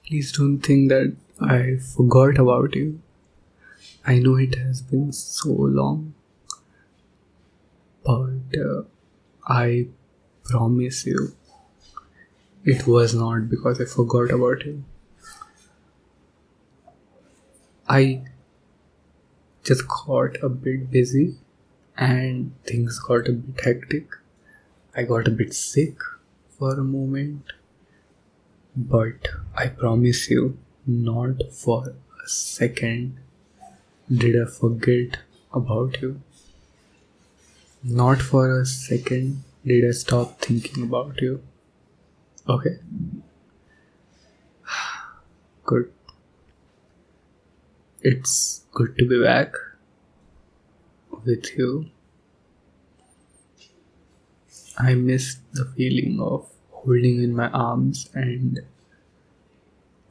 Please don't think that I forgot about you. I know it has been so long, but I promise you, it was not because I forgot about you. I just got a bit busy and things got a bit hectic. I got a bit sick for a moment, but I promise you, not for a second did I forget about you. Not for a second did I stop thinking about you. Okay? Good. It's good to be back with you. I miss the feeling of holding in my arms and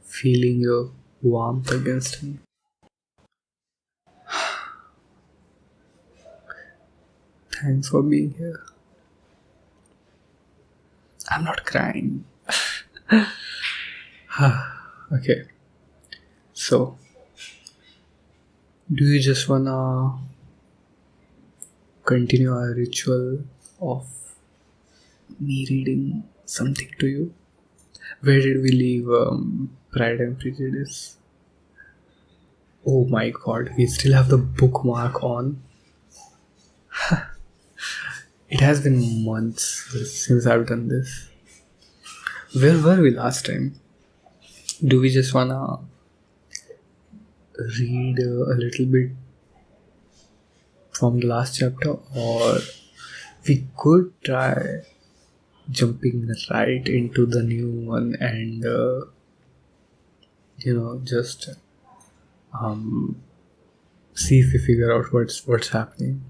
feeling your warmth against me. Thanks for being here. I'm not crying. Okay. So, do you just wanna continue our ritual of me reading something to you? Where did we leave Pride and Prejudice? Oh my god, we still have the bookmark on. It has been months since I've done this. Where were we last time? Do we just wanna read a little bit from the last chapter, or we could try jumping right into the new one and just see if we figure out what's happening.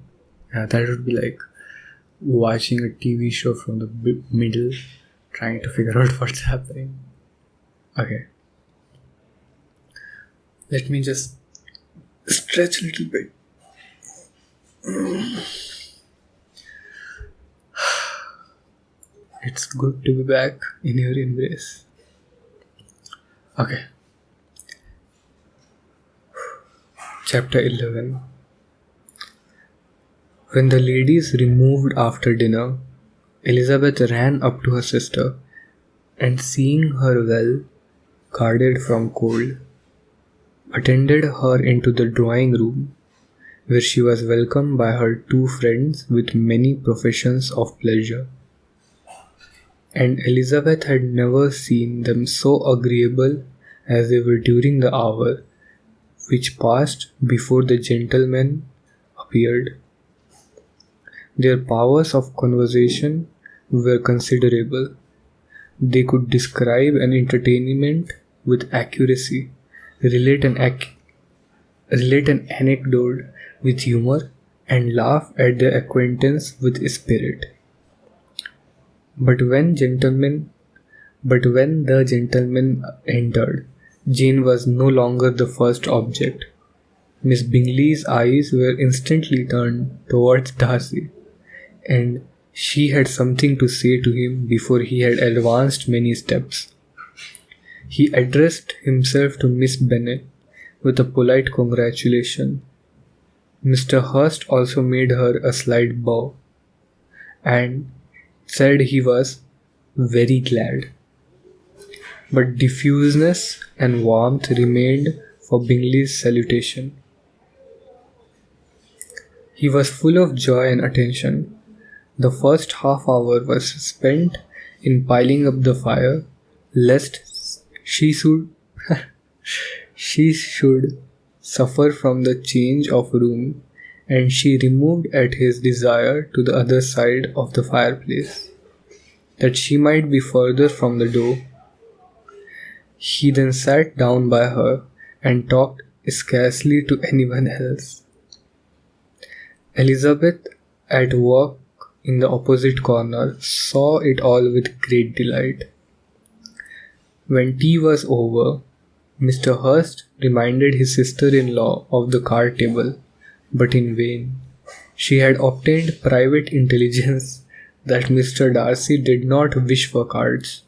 Yeah, that would be like watching a TV show from the middle, trying to figure out what's happening. Okay, let me just stretch a little bit. It's good to be back in your embrace. Okay. Chapter 11. When the ladies removed after dinner, Elizabeth ran up to her sister and, seeing her well guarded from cold, attended her into the drawing room, where she was welcomed by her two friends with many professions of pleasure. And Elizabeth had never seen them so agreeable as they were during the hour which passed before the gentlemen appeared. Their powers of conversation were considerable. They could describe an entertainment with accuracy, relate an anecdote with humor, and laugh at their acquaintance with spirit. But when the gentlemen entered, Jane was no longer the first object. Miss Bingley's eyes were instantly turned towards Darcy, and she had something to say to him before he had advanced many steps. He addressed himself to Miss Bennet with a polite congratulation. Mr. Hurst also made her a slight bow, and said he was very glad. But diffuseness and warmth remained for Bingley's salutation. He was full of joy and attention. The first half hour was spent in piling up the fire, lest she should suffer from the change of room, and she removed at his desire to the other side of the fireplace, that she might be further from the door. He then sat down by her and talked scarcely to anyone else. Elizabeth, at work in the opposite corner, saw it all with great delight. When tea was over, Mr. Hurst reminded his sister-in-law of the card table, but in vain. She had obtained private intelligence that Mr. Darcy did not wish for cards,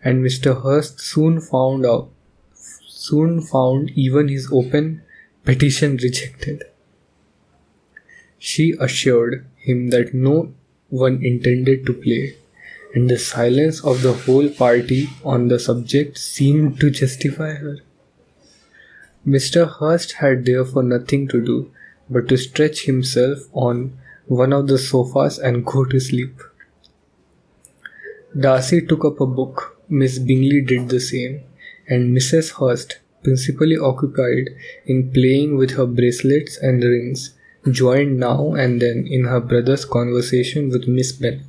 and Mr. Hurst soon found out soon found even his open petition rejected. She assured him that no one intended to play, and the silence of the whole party on the subject seemed to justify her. Mr. Hurst had therefore nothing to do but to stretch himself on one of the sofas and go to sleep. Darcy took up a book, Miss Bingley did the same, and Mrs. Hurst, principally occupied in playing with her bracelets and rings, joined now and then in her brother's conversation with Miss Bennet.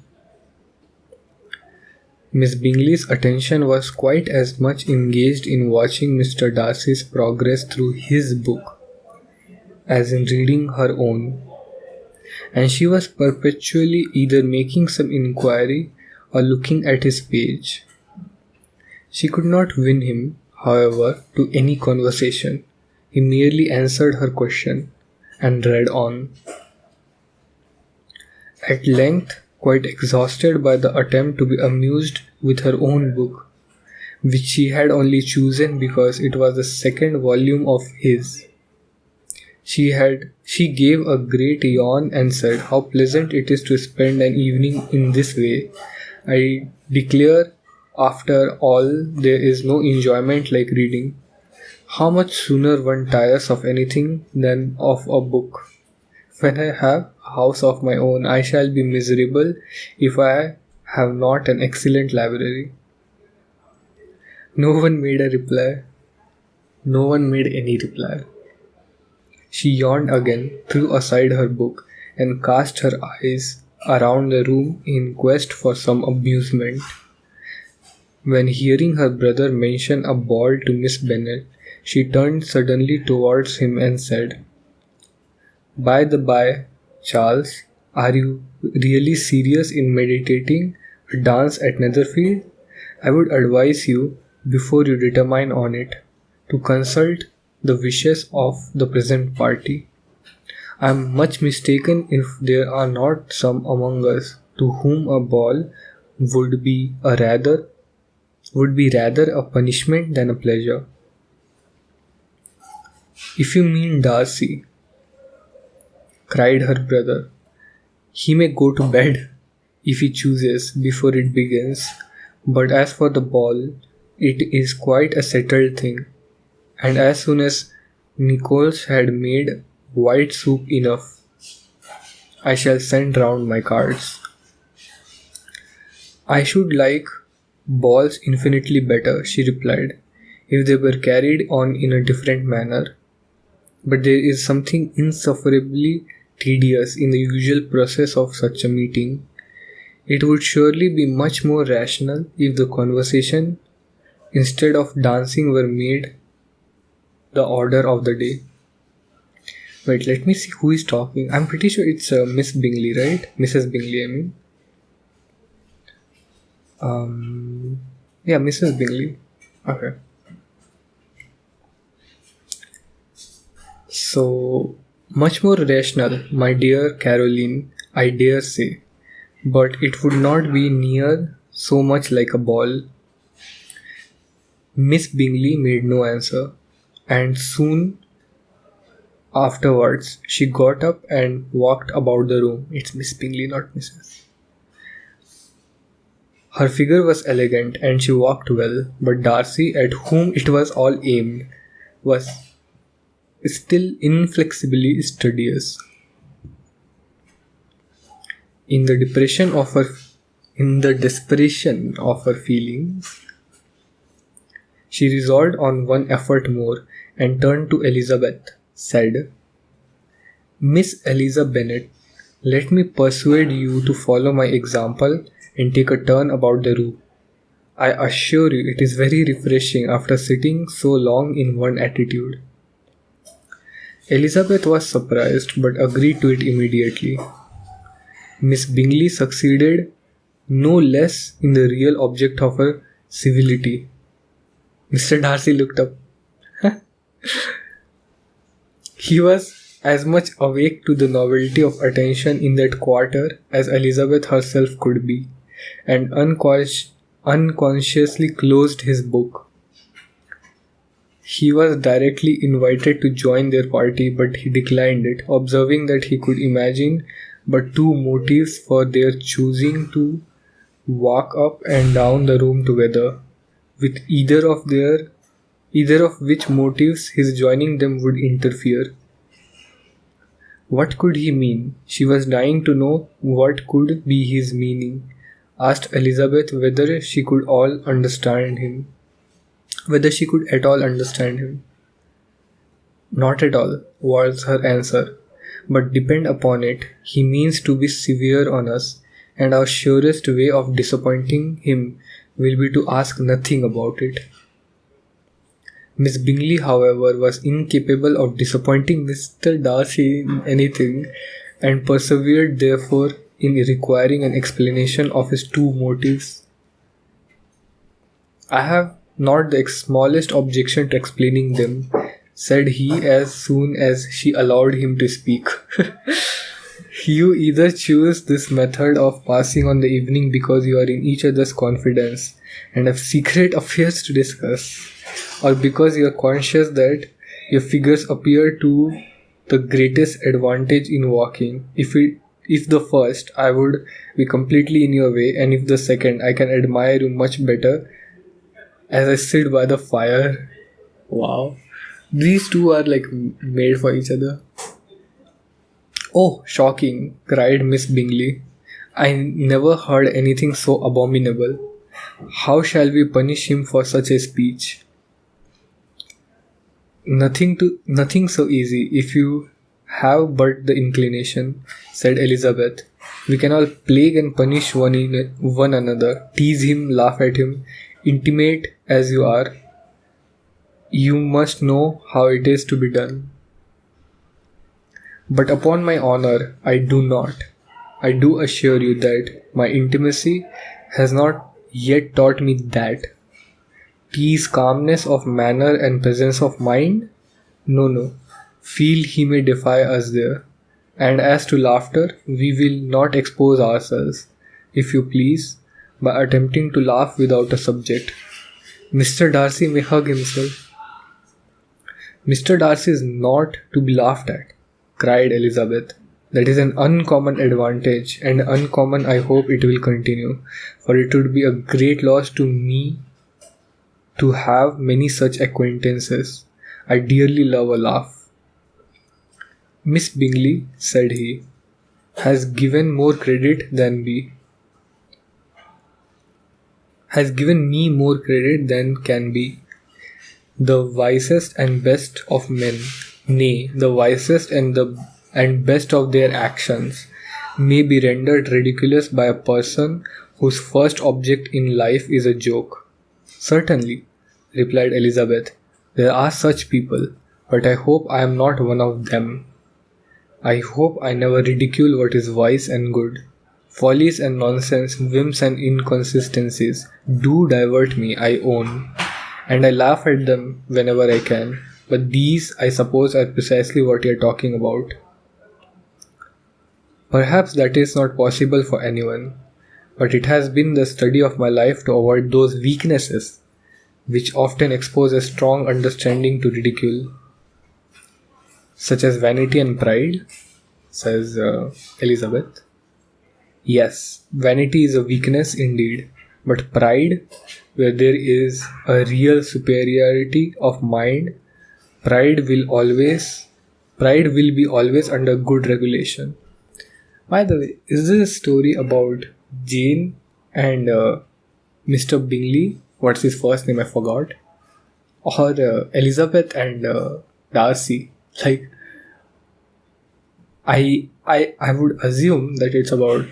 Miss Bingley's attention was quite as much engaged in watching Mr. Darcy's progress through his book as in reading her own, and she was perpetually either making some inquiry or looking at his page. She could not win him, however, to any conversation. He merely answered her question and read on. At length, quite exhausted by the attempt to be amused with her own book, which she had only chosen because it was the second volume of his, she gave a great yawn and said, "How pleasant it is to spend an evening in this way. I declare, after all, there is no enjoyment like reading. How much sooner one tires of anything than of a book. When I have a house of my own, I shall be miserable if I have not an excellent library." No one made a reply. No one made any reply. She yawned again, threw aside her book, and cast her eyes around the room in quest for some amusement. When hearing her brother mention a ball to Miss Bennet, she turned suddenly towards him and said, "By the by, Charles, are you really serious in meditating a dance at Netherfield? I would advise you, before you determine on it, to consult the wishes of the present party. I am much mistaken if there are not some among us to whom a ball would be rather a punishment than a pleasure." "If you mean Darcy," cried her brother, "he may go to bed, if he chooses, before it begins. But as for the ball, it is quite a settled thing, and as soon as Nichols had made white soup enough, I shall send round my cards." "I should like balls infinitely better," she replied, "if they were carried on in a different manner. But there is something insufferably tedious in the usual process of such a meeting. It would surely be much more rational if the conversation, instead of dancing, were made the order of the day." Wait, let me see who is talking. I'm pretty sure it's Miss Bingley, right? Mrs. Bingley, I mean. Yeah, Mrs. Bingley. Okay. "So much more rational, my dear Caroline, I dare say, but it would not be near so much like a ball." Miss Bingley made no answer, and soon afterwards she got up and walked about the room. It's Miss Bingley, not Mrs. Her figure was elegant and she walked well, but Darcy, at whom it was all aimed, was still inflexibly studious. In the desperation of her feelings, she resolved on one effort more, and turned to Elizabeth, said, "Miss Eliza Bennet, let me persuade you to follow my example and take a turn about the room. I assure you it is very refreshing after sitting so long in one attitude." Elizabeth was surprised, but agreed to it immediately. Miss Bingley succeeded no less in the real object of her civility. Mr. Darcy looked up. He was as much awake to the novelty of attention in that quarter as Elizabeth herself could be, and unconsciously closed his book. He was directly invited to join their party, but he declined it, observing that he could imagine but two motives for their choosing to walk up and down the room together, with either of which motives his joining them would interfere. What could he mean? She was dying to know what could be his meaning. Asked Elizabeth whether she could at all understand him. Not at all, was her answer. But depend upon it, he means to be severe on us, and our surest way of disappointing him will be to ask nothing about it. Miss Bingley, however, was incapable of disappointing Mr. Darcy in anything, and persevered therefore in requiring an explanation of his two motives. "I have not the smallest objection to explaining them," said he as soon as she allowed him to speak. "You either choose this method of passing on the evening because you are in each other's confidence and have secret affairs to discuss, or because you are conscious that your figures appear to the greatest advantage in walking. If the first, I would be completely in your way, and if the second, I can admire you much better as I sit by the fire." Wow. These two are like made for each other. "Oh, shocking," cried Miss Bingley. "I never heard anything so abominable. How shall we punish him for such a speech?" Nothing so easy, if you have but the inclination," said Elizabeth. "We can all plague and punish one another, tease him, laugh at him, intimate as you are. You must know how it is to be done." "But upon my honour, I do not. I do assure you that my intimacy has not yet taught me that. Tease calmness of manner and presence of mind? No. Feel he may defy us there. And as to laughter, we will not expose ourselves, if you please, by attempting to laugh without a subject. Mr. Darcy may hug himself." "Mr. Darcy is not to be laughed at," cried Elizabeth. "That is an uncommon advantage, and uncommon I hope it will continue, for it would be a great loss to me to have many such acquaintances. I dearly love a laugh." "Miss Bingley," said he, has given me more credit than can be. The wisest and best of men, nay, the wisest and best of their actions, may be rendered ridiculous by a person whose first object in life is a joke." "Certainly," replied Elizabeth, "there are such people, but I hope I am not one of them. I hope I never ridicule what is wise and good. Follies and nonsense, whims and inconsistencies do divert me, I own, and I laugh at them whenever I can. But these, I suppose, are precisely what you are talking about." "Perhaps that is not possible for anyone, but it has been the study of my life to avoid those weaknesses which often expose a strong understanding to ridicule." "Such as vanity and pride?" says Elizabeth. "Yes, vanity is a weakness indeed, but pride, where there is a real superiority of mind, pride will be always under good regulation." By the way, is this a story about Jane and Mr. Bingley? What's his first name? I forgot. Or Elizabeth and Darcy? Like, I would assume that it's about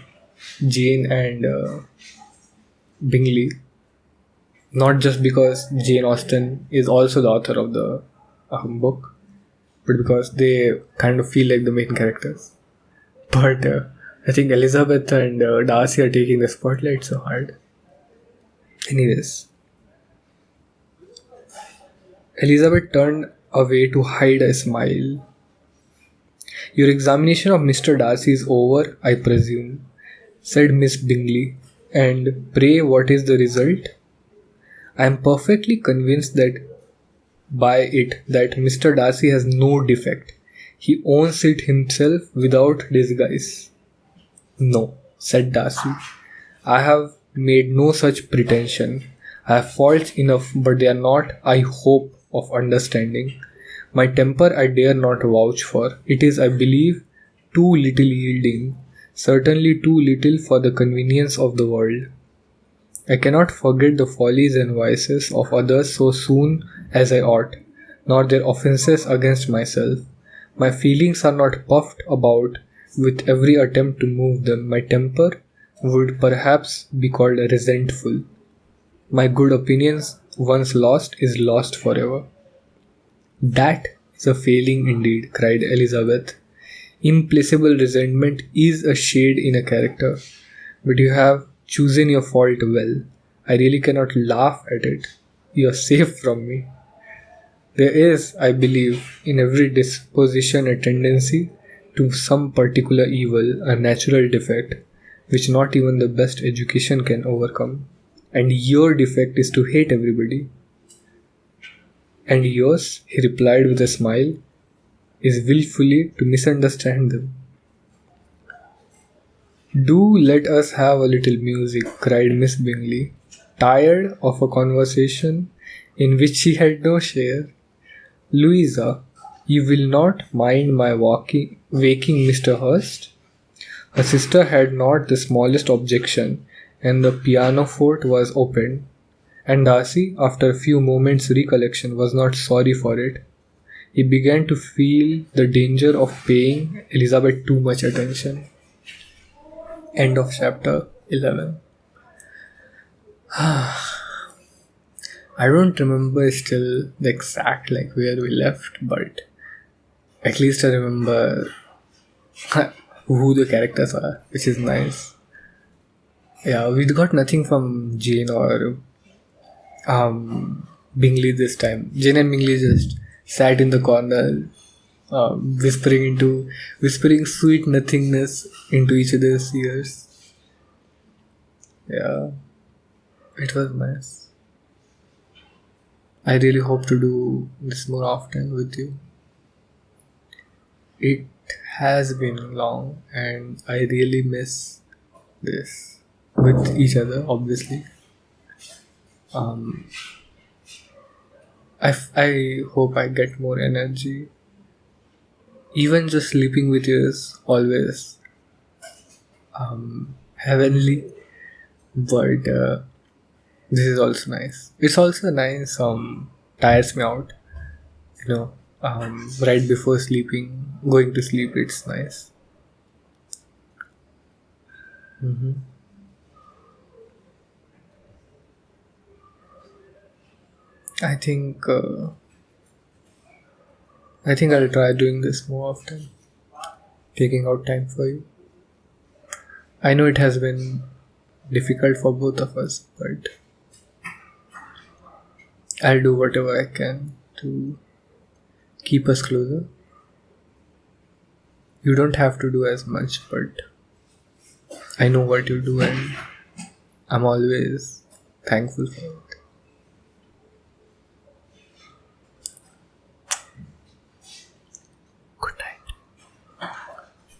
Jane and Bingley, not just because Jane Austen is also the author of the book, but because they kind of feel like the main characters. But I think Elizabeth and Darcy are taking the spotlight so hard. Anyways, Elizabeth turned away to hide a smile. "Your examination of Mr. Darcy is over, I presume," said Miss Bingley. "And pray what is the result?" "I am perfectly convinced that by it that Mr. Darcy has no defect. He owns it himself without disguise. No, said Darcy. I have made no such pretension. I have faults enough, but they are not, I hope, of understanding. My temper I dare not vouch for. It is, I believe, too little yielding, certainly too little for the convenience of the world. I cannot forget the follies and vices of others so soon as I ought, nor their offences against myself. My feelings are not puffed about with every attempt to move them. My temper would perhaps be called resentful. My good opinions, once lost, is lost forever. That is a failing indeed, cried Elizabeth. Implacable resentment is a shade in a character, but you have chosen your fault well. I really cannot laugh at it. You are safe from me. There is, I believe, in every disposition a tendency to some particular evil, a natural defect, which not even the best education can overcome. And your defect is to hate everybody. And yours, he replied with a smile, is willfully to misunderstand them. Do let us have a little music, cried Miss Bingley, tired of a conversation in which she had no share. Louisa, you will not mind my waking Mr. Hurst? Her sister had not the smallest objection, and the pianoforte was opened, and Darcy, after a few moments' recollection, was not sorry for it. He began to feel the danger of paying Elizabeth too much attention. End of chapter 11. I don't remember still the exact where we left, but at least I remember who the characters are, which is nice. Yeah, we got nothing from Jane or Bingley this time. Jane and Bingley just sat in the corner, whispering sweet nothingness into each other's ears. Yeah, it was nice. I really hope to do this more often with you. It has been long and I really miss this with each other, obviously. I hope I get more energy. Even just sleeping with you is always heavenly, but this is also nice. It's also nice, tires me out, right before sleeping, going to sleep, it's nice. I think I'll try doing this more often, taking out time for you. I know it has been difficult for both of us, but I'll do whatever I can to keep us closer. You don't have to do as much, but I know what you do and I'm always thankful for it.